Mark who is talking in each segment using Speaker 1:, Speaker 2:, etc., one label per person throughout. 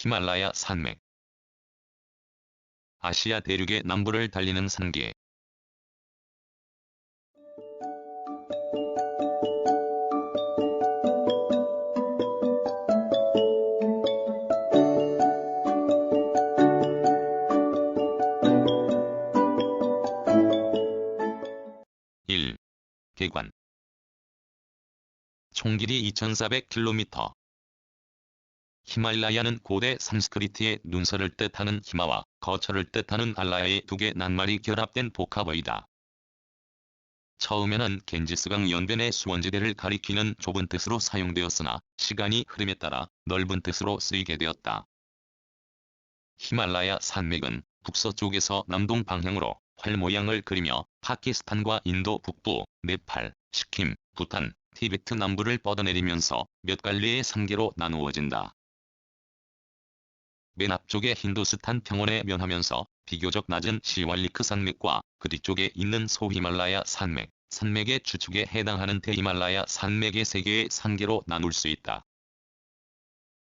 Speaker 1: 히말라야 산맥. 아시아 대륙의 남부를 달리는 산계. (1) 계관. 총 길이 2400km. 히말라야는 고대 산스크리트의 눈설을 뜻하는 히마와 거처를 뜻하는 알라야의 두 개 낱말이 결합된 복합어이다. 처음에는 겐지스강 연변의 수원지대를 가리키는 좁은 뜻으로 사용되었으나 시간이 흐름에 따라 넓은 뜻으로 쓰이게 되었다. 히말라야 산맥은 북서쪽에서 남동 방향으로 활 모양을 그리며 파키스탄과 인도 북부, 네팔, 시킴, 부탄, 티베트 남부를 뻗어내리면서 몇 갈래의 산계로 나누어진다. 맨 앞쪽에 힌두스탄 평원에 면하면서 비교적 낮은 시왈리크 산맥과 그 뒤쪽에 있는 소히말라야 산맥, 산맥의 주축에 해당하는 대히말라야 산맥의 세 개의 산계로 나눌 수 있다.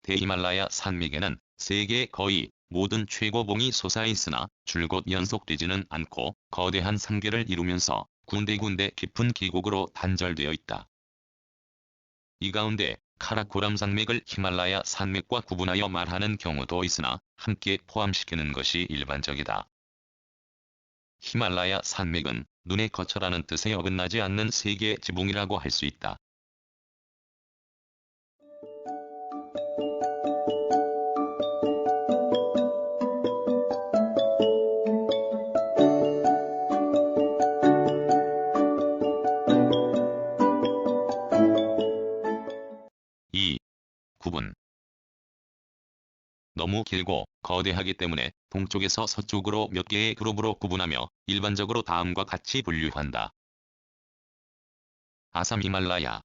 Speaker 1: 대히말라야 산맥에는 세계의 거의 모든 최고봉이 솟아있으나 줄곧 연속되지는 않고 거대한 산계를 이루면서 군데군데 깊은 계곡으로 단절되어 있다. 이 가운데 카라코람 산맥을 히말라야 산맥과 구분하여 말하는 경우도 있으나 함께 포함시키는 것이 일반적이다. 히말라야 산맥은 눈의 거처라는 뜻에 어긋나지 않는 세계의 지붕이라고 할 수 있다. 구분. 너무 길고 거대하기 때문에 동쪽에서 서쪽으로 몇 개의 그룹으로 구분하며 일반적으로 다음과 같이 분류한다. 아삼 히말라야.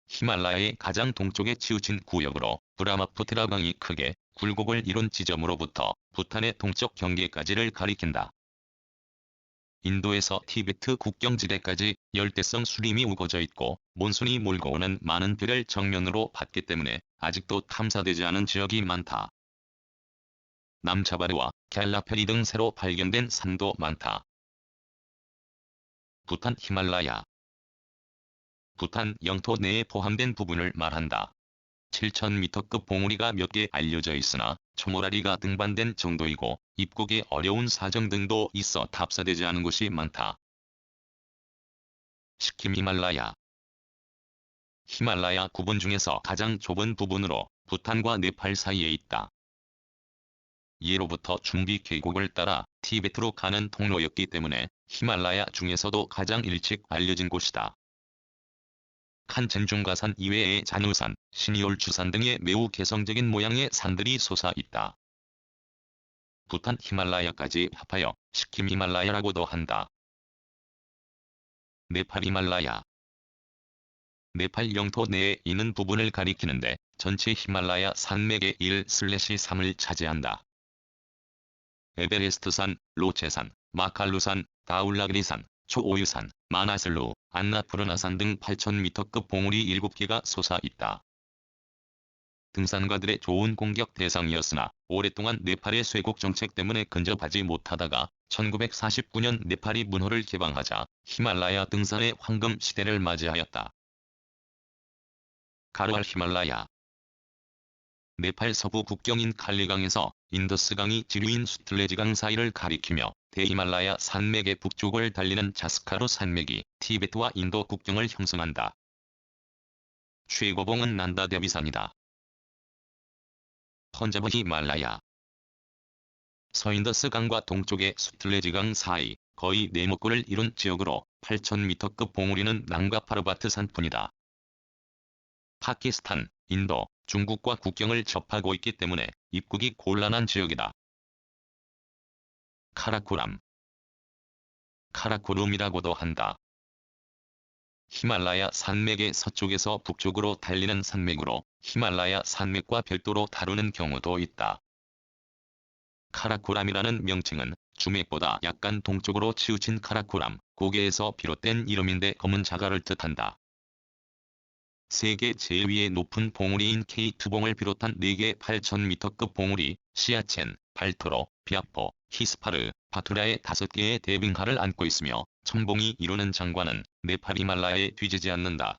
Speaker 1: 히말라야의 가장 동쪽에 치우친 구역으로 브라마푸트라 강이 크게 굴곡을 이룬 지점으로부터 부탄의 동쪽 경계까지를 가리킨다. 인도에서 티베트 국경지대까지 열대성 수림이 우거져 있고 몬순이 몰고 오는 많은 비를 정면으로 받기 때문에 아직도 탐사되지 않은 지역이 많다. 남차바르와 갤라페리 등 새로 발견된 산도 많다. 부탄 히말라야. 부탄 영토 내에 포함된 부분을 말한다. 7000m급 봉우리가 몇 개 알려져 있으나 초모라리가 등반된 정도이고 입국이 어려운 사정 등도 있어 탑사되지 않은 곳이 많다. 시킴 히말라야. 히말라야 구분 중에서 가장 좁은 부분으로 부탄과 네팔 사이에 있다. 예로부터 중비 계곡을 따라 티베트로 가는 통로였기 때문에 히말라야 중에서도 가장 일찍 알려진 곳이다. 칸첸중가산 이외의 잔우산, 시니올주산 등의 매우 개성적인 모양의 산들이 솟아 있다. 부탄 히말라야까지 합하여 시킴 히말라야라고도 한다. 네팔 히말라야. 네팔 영토 내에 있는 부분을 가리키는데 전체 히말라야 산맥의 1/3을 차지한다. 에베레스트산, 로체산, 마칼루산, 다울라그리산, 초오유산, 마나슬루, 안나푸르나산 등 8000m급 봉우리 7개가 솟아 있다. 등산가들의 좋은 공격 대상이었으나 오랫동안 네팔의 쇄국 정책 때문에 근접하지 못하다가 1949년 네팔이 문호를 개방하자 히말라야 등산의 황금 시대를 맞이하였다. 가르왈 히말라야. 네팔 서부 국경인 칼리강에서 인더스강이 지류인 수틀레지강 사이를 가리키며 대히말라야 산맥의 북쪽을 달리는 자스카르 산맥이 티베트와 인도 국경을 형성한다. 최고봉은 난다 대비산이다. 펀자브 히말라야. 서인더스강과 동쪽의 수틀레지강 사이 거의 네모골을 이룬 지역으로 8000m급 봉우리는 낭과 파르바트 산뿐이다. 파키스탄, 인도, 중국과 국경을 접하고 있기 때문에 입국이 곤란한 지역이다. 카라코람. 카라코룸이라고도 한다. 히말라야 산맥의 서쪽에서 북쪽으로 달리는 산맥으로 히말라야 산맥과 별도로 다루는 경우도 있다. 카라코람이라는 명칭은 주맥보다 약간 동쪽으로 치우친 카라코람, 고개에서 비롯된 이름인데 검은 자갈을 뜻한다. 세계 제2의 높은 봉우리인 K2봉을 비롯한 4개 8,000m급 봉우리, 시아첸, 발토로, 비아포, 히스파르, 바투라의 5개의 대빙하를 안고 있으며 천봉이 이루는 장관은 네팔 히말라야에 뒤지지 않는다.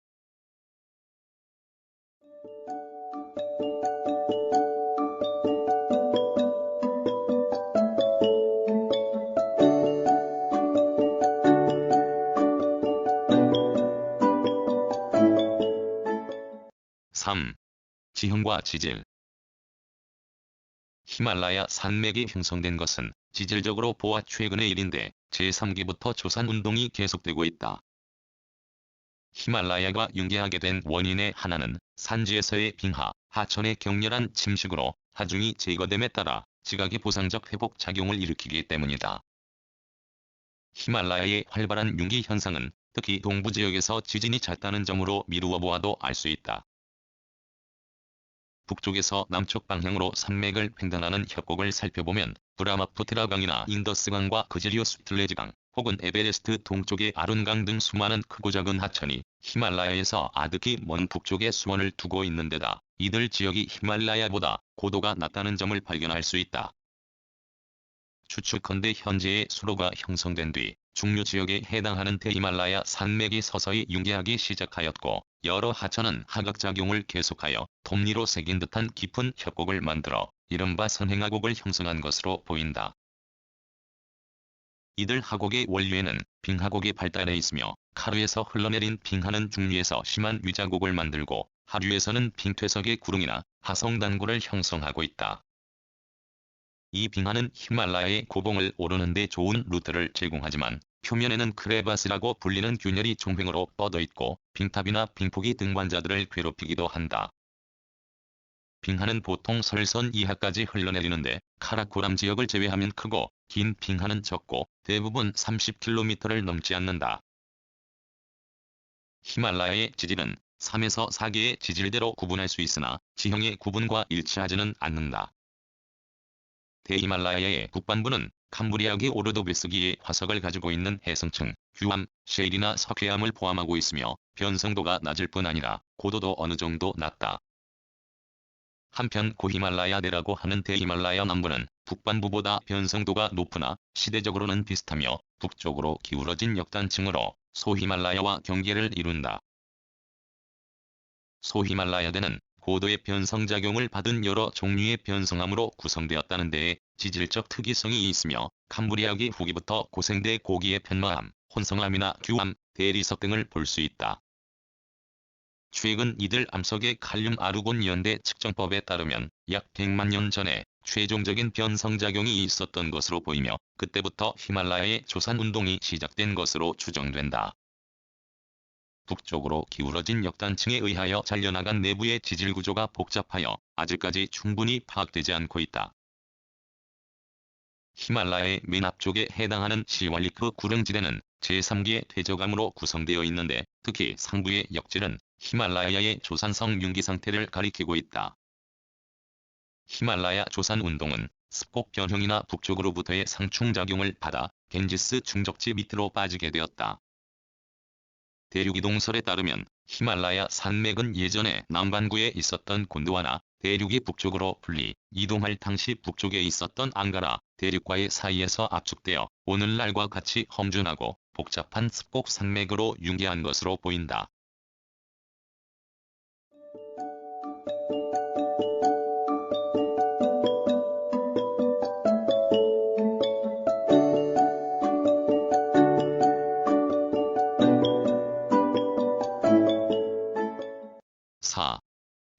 Speaker 1: (3) 지형과 지질. 히말라야 산맥이 형성된 것은 지질적으로 보아 최근의 일인데 제3기부터 조산운동이 계속되고 있다. 히말라야가 융계하게 된 원인의 하나는 산지에서의 빙하, 하천의 격렬한 침식으로 하중이 제거됨에 따라 지각의 보상적 회복 작용을 일으키기 때문이다. 히말라야의 활발한 융기 현상은 특히 동부 지역에서 지진이 잦다는 점으로 미루어 보아도 알 수 있다. 북쪽에서 남쪽 방향으로 산맥을 횡단하는 협곡을 살펴보면 브라마푸트라강이나 인더스강과 그지리오스틀레즈강, 혹은 에베레스트 동쪽의 아룬강 등 수많은 크고 작은 하천이 히말라야에서 아득히 먼 북쪽에 수원을 두고 있는 데다 이들 지역이 히말라야보다 고도가 낮다는 점을 발견할 수 있다. 추측컨대 현재의 수로가 형성된 뒤 중류 지역에 해당하는 대히말라야 산맥이 서서히 융계하기 시작하였고 여러 하천은 하각작용을 계속하여 톱니로 새긴 듯한 깊은 협곡을 만들어 이른바 선행하곡을 형성한 것으로 보인다. 이들 하곡의 원류에는 빙하곡이 발달해 있으며 하류에서 흘러내린 빙하는 중류에서 심한 위자곡을 만들고 하류에서는 빙퇴석의 구릉이나 하성단굴을 형성하고 있다. 이 빙하는 히말라야의 고봉을 오르는 데 좋은 루트를 제공하지만 표면에는 크레바스라고 불리는 균열이 종횡으로 뻗어 있고 빙탑이나 빙폭이 등반자들을 괴롭히기도 한다. 빙하는 보통 설선 이하까지 흘러내리는데 카라코람 지역을 제외하면 크고 긴 빙하는 적고 대부분 30km를 넘지 않는다. 히말라야의 지질은 3에서 4개의 지질대로 구분할 수 있으나 지형의 구분과 일치하지는 않는다. 대히말라야의 북반부는 캄브리아기 오르도베스기의 화석을 가지고 있는 해성층, 휴암, 셰일이나 석회암을 포함하고 있으며 변성도가 낮을 뿐 아니라 고도도 어느 정도 낮다. 한편 고히말라야대라고 하는 대히말라야 남부는 북반부보다 변성도가 높으나 시대적으로는 비슷하며 북쪽으로 기울어진 역단층으로 소히말라야와 경계를 이룬다. 소히말라야대는 고도의 변성작용을 받은 여러 종류의 변성암으로 구성되었다는 데에 지질적 특이성이 있으며 캄브리아기 후기부터 고생대 고기의 편마암, 혼성암이나 규암, 대리석 등을 볼 수 있다. 최근 이들 암석의 칼륨 아르곤 연대 측정법에 따르면 약 100만 년 전에 최종적인 변성작용이 있었던 것으로 보이며 그때부터 히말라야의 조산운동이 시작된 것으로 추정된다. 북쪽으로 기울어진 역단층에 의하여 잘려나간 내부의 지질구조가 복잡하여 아직까지 충분히 파악되지 않고 있다. 히말라야의 맨 앞쪽에 해당하는 시왈리크 구릉지대는 제3기의 퇴적암으로 구성되어 있는데 특히 상부의 역질은 히말라야의 조산성 융기 상태를 가리키고 있다. 히말라야 조산운동은 습곡 변형이나 북쪽으로부터의 상충작용을 받아 겐지스 충적지 밑으로 빠지게 되었다. 대륙이동설에 따르면 히말라야 산맥은 예전에 남반구에 있었던 곤드와나 대륙이 북쪽으로 분리, 이동할 당시 북쪽에 있었던 앙가라 대륙과의 사이에서 압축되어 오늘날과 같이 험준하고 복잡한 습곡 산맥으로 융계한 것으로 보인다.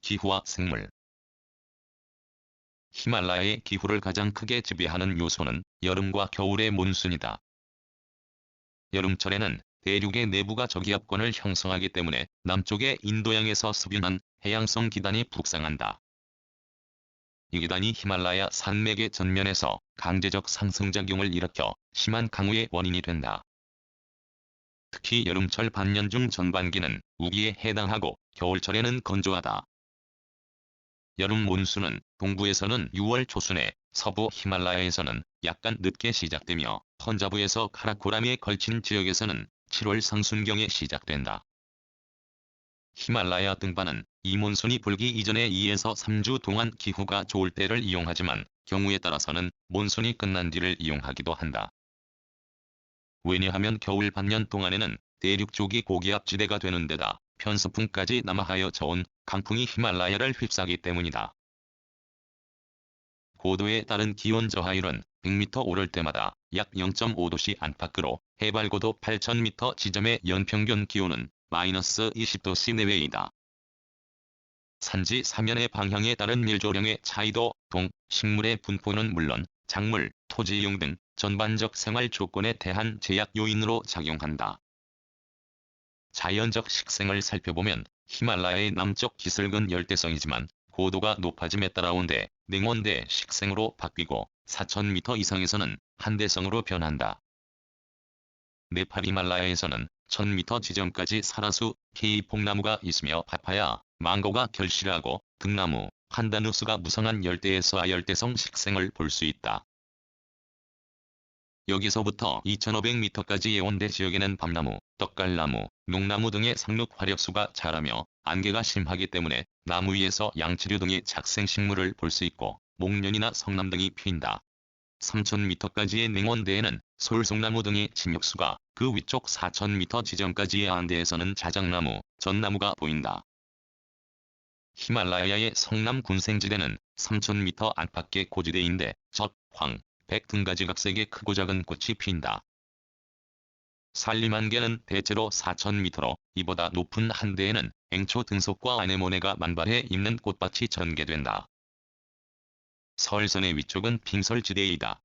Speaker 1: 기후와 생물. 히말라야의 기후를 가장 크게 지배하는 요소는 여름과 겨울의 몬순이다. 여름철에는 대륙의 내부가 저기압권을 형성하기 때문에 남쪽의 인도양에서 습윤한 해양성 기단이 북상한다. 이 기단이 히말라야 산맥의 전면에서 강제적 상승작용을 일으켜 심한 강우의 원인이 된다. 특히 여름철 반년 중 전반기는 우기에 해당하고 겨울철에는 건조하다. 여름 몬순은 동부에서는 6월 초순에, 서부 히말라야에서는 약간 늦게 시작되며 펀자브에서 카라코람에 걸친 지역에서는 7월 상순경에 시작된다. 히말라야 등반은 이 몬순이 불기 이전에 2에서 3주 동안 기후가 좋을 때를 이용하지만 경우에 따라서는 몬순이 끝난 뒤를 이용하기도 한다. 왜냐하면 겨울 반년 동안에는 대륙 쪽이 고기압지대가 되는 데다 편서풍까지 남하하여 저온 강풍이 히말라야를 휩싸기 때문이다. 고도에 따른 기온 저하율은 100m 오를 때마다 약 0.5도씨 안팎으로 해발 고도 8,000m 지점의 연평균 기온은 마이너스 20도씨 내외이다. 산지 사면의 방향에 따른 밀조량의 차이도 동, 식물의 분포는 물론 작물, 토지 이용 등 전반적 생활 조건에 대한 제약 요인으로 작용한다. 자연적 식생을 살펴보면 히말라야의 남쪽 기슭은 열대성이지만 고도가 높아짐에 따라온대, 냉온대 식생으로 바뀌고 4,000m 이상에서는 한대성으로 변한다. 네팔 히말라야에서는 1,000m 지점까지 사라수, 케이폭나무가 있으며 파파야, 망고가 결실하고 등나무, 판다누스가 무성한 열대에서 아열대성 식생을 볼 수 있다. 여기서부터 2,500m까지 예온대 지역에는 밤나무, 떡갈나무, 녹나무 등의 상륙 화력수가 자라며 안개가 심하기 때문에 나무 위에서 양치류 등의 작생식물을 볼 수 있고 목련이나 성남 등이 피인다. 3,000m까지의 냉온대에는 솔송나무 등의 진역수가, 그 위쪽 4,000m 지점까지의 안대에서는 자작나무, 전나무가 보인다. 히말라야의 성남 군생지대는 3,000m 안팎의 고지대인데 적, 황, 백 등가지각색의 크고 작은 꽃이 핀다. 산림안개는 대체로 4,000m로 이보다 높은 한대에는 앵초 등속과 아네모네가 만발해 있는 꽃밭이 전개된다. 설선의 위쪽은 빙설지대이다.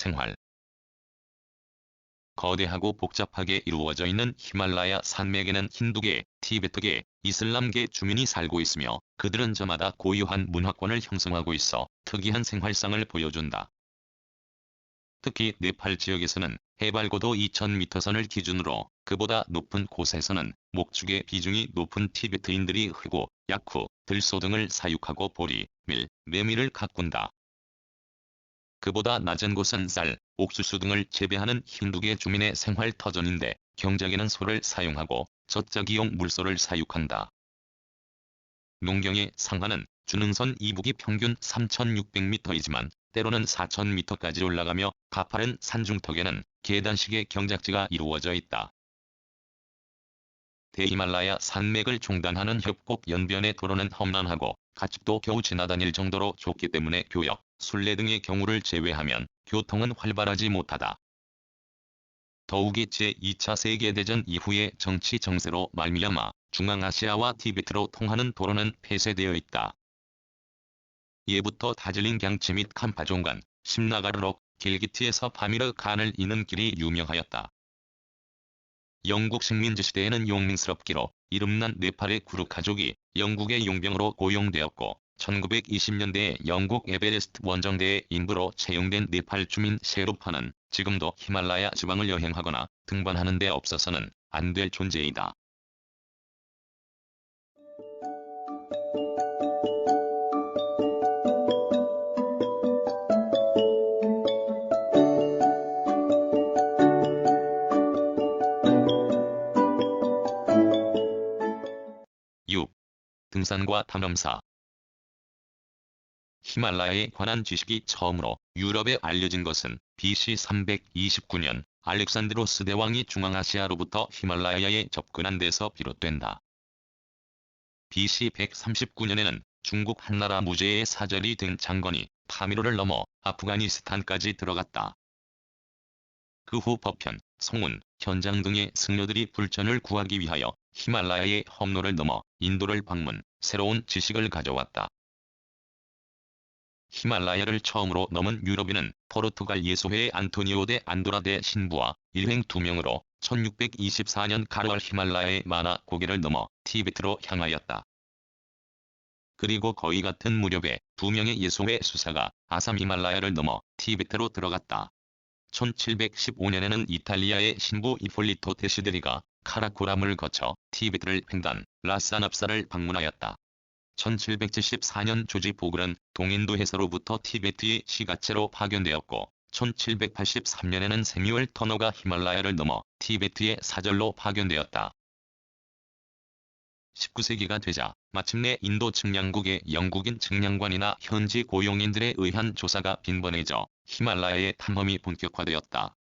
Speaker 1: 생활. 거대하고 복잡하게 이루어져 있는 히말라야 산맥에는 힌두계, 티베트계, 이슬람계 주민이 살고 있으며 그들은 저마다 고유한 문화권을 형성하고 있어 특이한 생활상을 보여준다. 특히 네팔 지역에서는 해발 고도 2,000m 선을 기준으로 그보다 높은 곳에서는 목축의 비중이 높은 티베트인들이 흑우, 야쿠, 들소 등을 사육하고 보리, 밀, 메밀을 가꾼다. 그보다 낮은 곳은 쌀, 옥수수 등을 재배하는 힌두계 주민의 생활 터전인데 경작에는 소를 사용하고 젖자기용 물소를 사육한다. 농경의 상한은 준흥선 이북이 평균 3,600m이지만 때로는 4,000m까지 올라가며 가파른 산중턱에는 계단식의 경작지가 이루어져 있다. 대히말라야 산맥을 중단하는 협곡 연변의 도로는 험난하고 가축도 겨우 지나다닐 정도로 좁기 때문에 교역, 순례 등의 경우를 제외하면 교통은 활발하지 못하다. 더욱이 제2차 세계대전 이후의 정치 정세로 말미암아 중앙아시아와 티베트로 통하는 도로는 폐쇄되어 있다. 예부터 다즐링 경치 및 캄파종간, 심나가르록, 길기티에서 파미르 간을 잇는 길이 유명하였다. 영국 식민지 시대에는 용맹스럽기로 이름난 네팔의 구르 가족이 영국의 용병으로 고용되었고 1920년대에 영국 에베레스트 원정대의 인부로 채용된 네팔 주민 셰르파는 지금도 히말라야 지방을 여행하거나 등반하는 데 없어서는 안 될 존재이다. 등산과 탐험사. 히말라야에 관한 지식이 처음으로 유럽에 알려진 것은 BC 329년 알렉산드로스 대왕이 중앙아시아로부터 히말라야에 접근한 데서 비롯된다. BC 139년에는 중국 한나라 무제의 사절이 된 장건이 파미르를 넘어 아프가니스탄까지 들어갔다. 그 후 법현, 송운, 현장 등의 승려들이 불전을 구하기 위하여 히말라야의 험로를 넘어 인도를 방문, 새로운 지식을 가져왔다. 히말라야를 처음으로 넘은 유럽인은 포르투갈 예수회의 안토니오 데 안도라데 신부와 일행 2명으로 1624년 가르알 히말라야의 마나 고개를 넘어 티베트로 향하였다. 그리고 거의 같은 무렵에 2명의 예수회 수사가 아삼 히말라야를 넘어 티베트로 들어갔다. 1715년에는 이탈리아의 신부 이폴리토 데시데리가 카라코람을 거쳐 티베트를 횡단 라사납사를 방문하였다. 1774년 조지 보글은 동인도에서로부터 티베트의 시가체로 파견되었고 1783년에는 세뮤얼 터너가 히말라야를 넘어 티베트의 사절로 파견되었다. 19세기가 되자 마침내 인도 측량국의 영국인 측량관이나 현지 고용인들에 의한 조사가 빈번해져 히말라야의 탐험이 본격화되었다.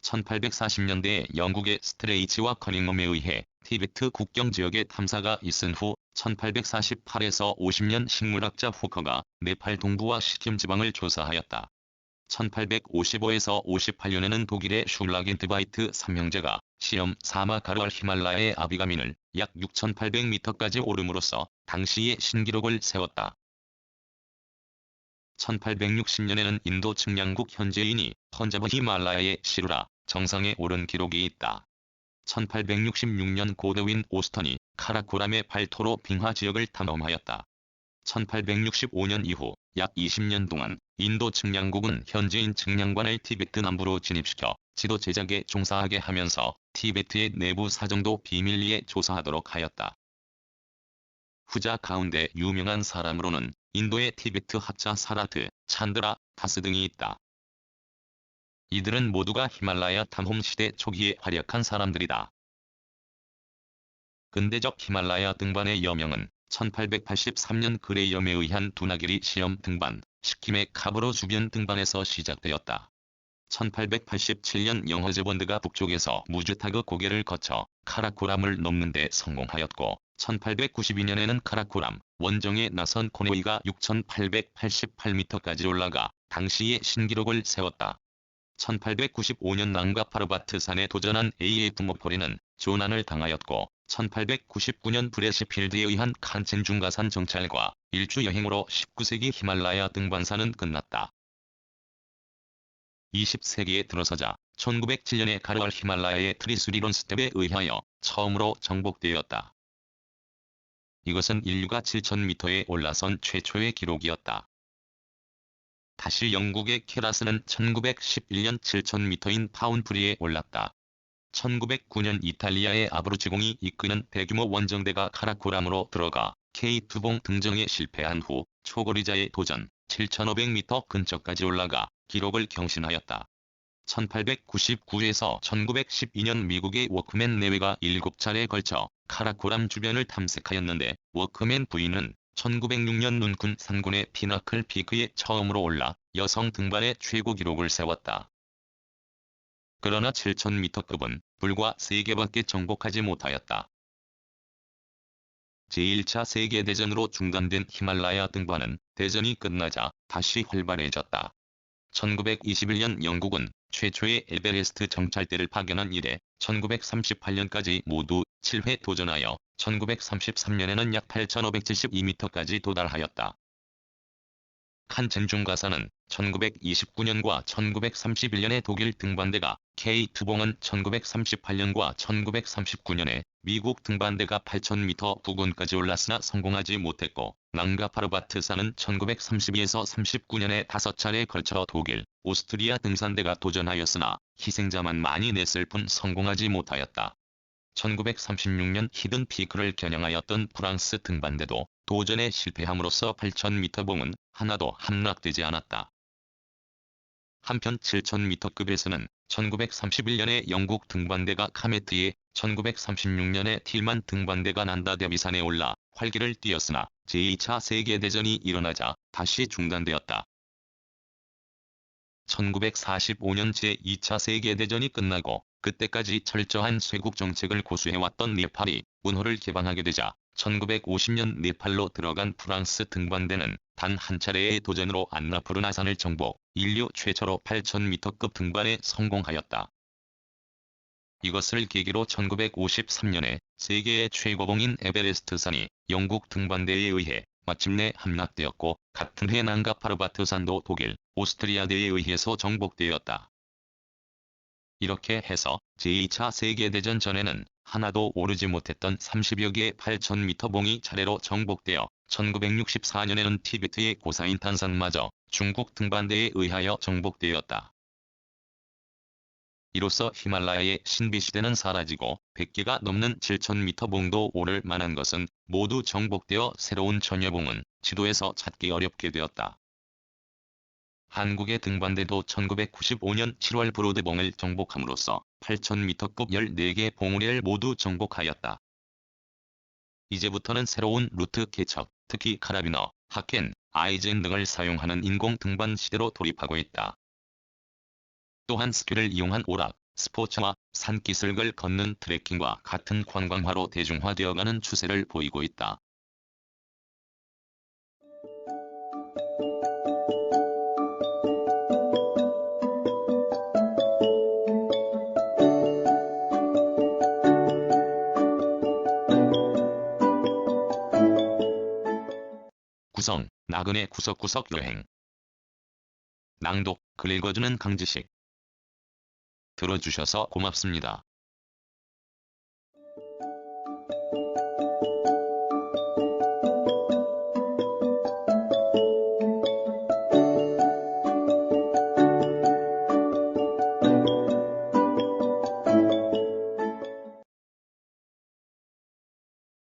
Speaker 1: 1840년대에 영국의 스트레이치와 커닝엄에 의해 티베트 국경 지역에 탐사가 있은 후 1848에서 50년 식물학자 후커가 네팔 동부와 시킴 지방을 조사하였다. 1855에서 58년에는 독일의 슐라겐트바이트 3형제가 시험 사마 가르알 히말라야의 아비가민을 약 6,800m까지 오름으로써 당시의 신기록을 세웠다. 1860년에는 인도 측량국 현지인이 펀자브 히말라야의 시루라 정상에 오른 기록이 있다. 1866년 고드윈 오스턴이 카라코람의 발토로 빙하 지역을 탐험하였다. 1865년 이후 약 20년 동안 인도 측량국은 현지인 측량관을 티베트 남부로 진입시켜 지도 제작에 종사하게 하면서 티베트의 내부 사정도 비밀리에 조사하도록 하였다. 후자 가운데 유명한 사람으로는 인도의 티베트 학자 사라트, 찬드라, 다스 등이 있다. 이들은 모두가 히말라야 탐험 시대 초기에 활약한 사람들이다. 근대적 히말라야 등반의 여명은 1883년 그레이엄에 의한 두나기리 시험 등반, 시킴의 카브로 주변 등반에서 시작되었다. 1887년 영허즈본드가 북쪽에서 무주타그 고개를 거쳐 카라코람을 넘는 데 성공하였고 1892년에는 카라코람, 원정에 나선 코네이가 6,888m까지 올라가 당시의 신기록을 세웠다. 1895년 낭가파르바트 산에 도전한 AF 모포리는 조난을 당하였고 1899년 브레시필드에 의한 칸첸중가산 정찰과 일주 여행으로 19세기 히말라야 등반사는 끝났다. 20세기에 들어서자 1907년에 가르알 히말라야의 트리스리론 스텝에 의하여 처음으로 정복되었다. 이것은 인류가 7,000m에 올라선 최초의 기록이었다. 다시 영국의 케라스는 1911년 7,000m인 파운프리에 올랐다. 1909년 이탈리아의 아브루치공이 이끄는 대규모 원정대가 카라코람으로 들어가 K2봉 등정에 실패한 후 초거리자의 도전 7,500m 근처까지 올라가 기록을 경신하였다. 1899에서 1912년 미국의 워크맨 내외가 7차례에 걸쳐 카라코람 주변을 탐색하였는데 워크맨 부인은 1906년 눈쿤 산군의 피나클 피크에 처음으로 올라 여성 등반의 최고 기록을 세웠다. 그러나 7,000m급은 불과 3개밖에 정복하지 못하였다. 제1차 세계대전으로 중단된 히말라야 등반은 대전이 끝나자 다시 활발해졌다. 1921년 영국은 최초의 에베레스트 정찰대를 파견한 이래 1938년까지 모두 7회 도전하여 1933년에는 약 8,572m까지 도달하였다. 칸첸중가산은 1929년과 1931년에 독일 등반대가 K2봉은 1938년과 1939년에 미국 등반대가 8,000m 부근까지 올랐으나 성공하지 못했고 낭가파르바트산은 1932에서 39년에 5차례에 걸쳐 독일, 오스트리아 등산대가 도전하였으나 희생자만 많이 냈을 뿐 성공하지 못하였다. 1936년 히든 피크를 겨냥하였던 프랑스 등반대도 도전에 실패함으로써 8,000m 봉은 하나도 함락되지 않았다. 한편 7,000m급에서는 1931년에 영국 등반대가 카메트에 1936년에 틸만 등반대가 난다데비산에 올라 활기를 띠었으나 제2차 세계대전이 일어나자 다시 중단되었다. 1945년 제2차 세계대전이 끝나고 그때까지 철저한 쇄국 정책을 고수해왔던 네팔이 운호를 개방하게 되자 1950년 네팔로 들어간 프랑스 등반대는 단 한 차례의 도전으로 안나푸르나산을 정복, 인류 최초로 8,000m급 등반에 성공하였다. 이것을 계기로 1953년에 세계의 최고봉인 에베레스트산이 영국 등반대에 의해 마침내 함락되었고 같은 해 낭가파르바트산도 독일, 오스트리아대에 의해서 정복되었다. 이렇게 해서 제2차 세계대전 전에는 하나도 오르지 못했던 30여 개의 8,000m 봉이 차례로 정복되어 1964년에는 티베트의 고사인탄산마저 중국 등반대에 의하여 정복되었다. 이로써 히말라야의 신비시대는 사라지고 100개가 넘는 7,000m 봉도 오를 만한 것은 모두 정복되어 새로운 전여봉은 지도에서 찾기 어렵게 되었다. 한국의 등반대도 1995년 7월 브로드봉을 정복함으로써 8,000m급 14개 봉우리를 모두 정복하였다. 이제부터는 새로운 루트 개척, 특히 카라비너, 하켄, 아이젠 등을 사용하는 인공 등반 시대로 돌입하고 있다. 또한 스키를 이용한 오락, 스포츠와 산기슭을 걷는 트레킹과 같은 관광화로 대중화되어가는 추세를 보이고 있다. 구성, 나그네 구석구석 여행. 낭독, 글 읽어주는 강지식. 들어주셔서 고맙습니다.